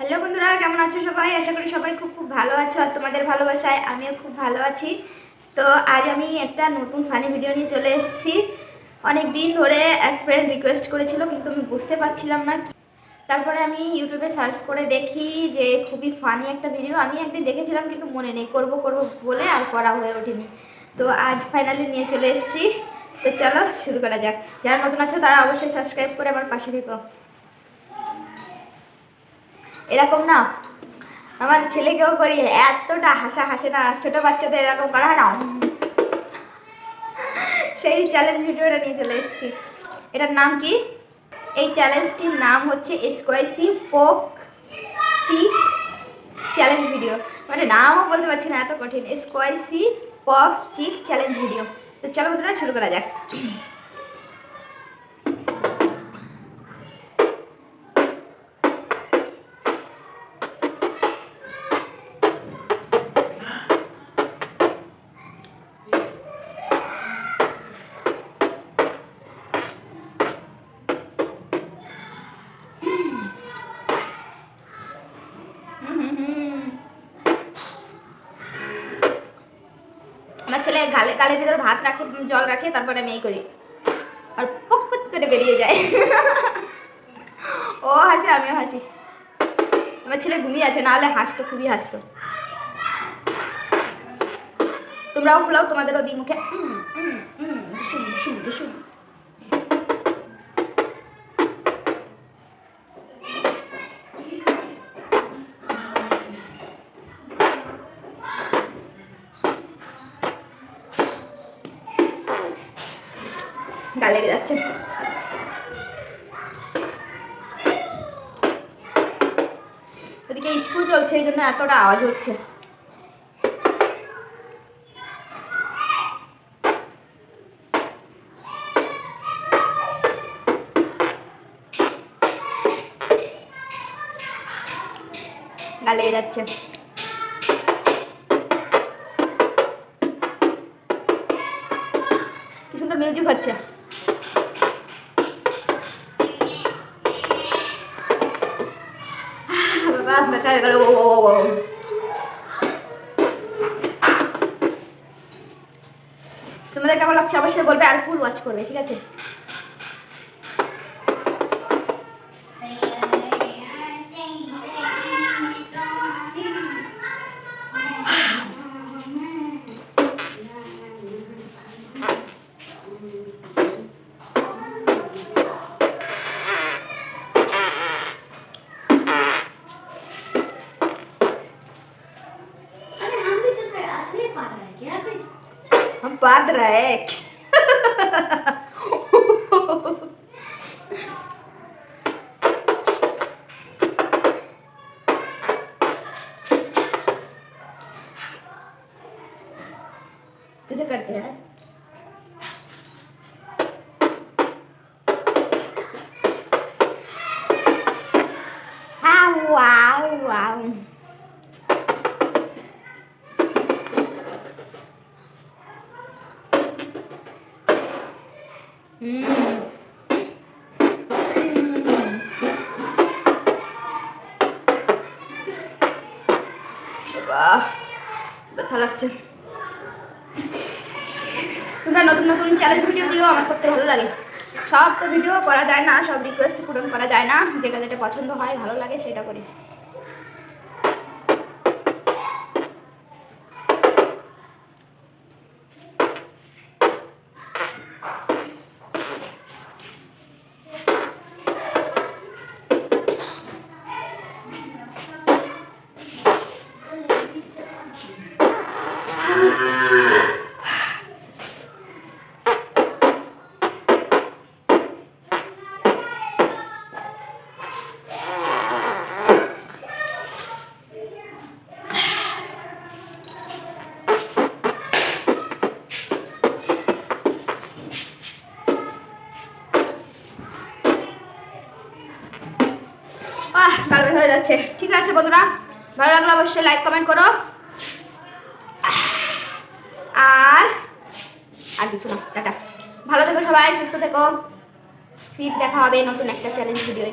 Hello বন্ধুরা, কেমন আছো সবাই? আশা করি সবাই খুব ভালো আছো আর তোমাদের ভালোবাসায় আমিও খুব ভালো আছি। তো আজ আমি একটা নতুন ফানি ভিডিও নিয়ে চলে এসেছি। অনেক দিন ধরে এক ফ্রেন্ড রিকোয়েস্ট করেছিল, কিন্তু আমি বুঝতে পারছিলাম না। তারপরে আমি ইউটিউবে সার্চ করে দেখি যে খুবই ফানি একটা ভিডিও আমি একদিন দেখেছিলাম, কিন্তু মনে নেই, করব বলে আর করা হয়ে ওঠেনি। তো আজ ফাইনালি নিয়ে চলে এসেছি। তো চলো শুরু করা যাক। যারা নতুন আছো তারা অবশ্যই সাবস্ক্রাইব করে আমার পাশে থেকো। এরকম না, আমার ছেলেকেও করি, এতটা হাসে না, ছোট বাচ্চাদের এরকম করা হয় না। সেই চ্যালেঞ্জ ভিডিওটা নিয়ে চলে এসেছি। এটার নাম কি? এই চ্যালেঞ্জটির নাম হচ্ছে স্কোয়াইসি পক চিক চ্যালেঞ্জ ভিডিও। মানে নামও বলতে পারছি না, এত কঠিন। স্কোয়াইসি পফ চিক চ্যালেঞ্জ ভিডিও। তো চলো বন্ধুরা শুরু করা যাক। আমার ছেলে গালের ভিতরে ভাত রাখে, জল রাখে, তারপরে আমি এই করি আর পক করে বেরিয়ে যায়। ও হাসে, আমিও হাসি। আমার ছেলে ঘুমিয়ে আছে, নাহলে হাসতো, খুবই হাসতো। তোমরাও ফুলাও তোমাদেরও দিই মুখে। গালে লেগে যাচ্ছে। ওদিকে স্কুল চলছে, এই জন্য এতটা আওয়াজ হচ্ছে। গালে লেগে যাচ্ছে। কি সুন্দর মিউজিক হচ্ছে। বাবা বেকার হয়ে গেল। তোমাদের কেমন লাগছে অবশ্যই বলবে, আর ফুল ওয়াচ করবে, ঠিক আছে? हम बांध रहे हैं। तुझे करते हैं। हाँ वाओ वाओ। ব্যথা লাগছে। তোমরা নতুন নতুন চ্যালেঞ্জ ভিডিও দিও, আমার করতে ভালো লাগে। সব তো ভিডিও করা যায় না, সব রিকোয়েস্ট পূরণ করা যায় না, যেটা যেটা পছন্দ হয় ভালো লাগে সেটা করি। গাল বের হয়ে যাচ্ছে। ঠিক আছে বন্ধুরা, ভালো লাগলে অবশ্যই লাইক কমেন্ট করো। আর আর কিছু না, টাটা। ভালো থেকো সবাই, সুস্থ থেকো। ফির দেখা হবে নতুন একটা চ্যালেঞ্জ ভিডিও।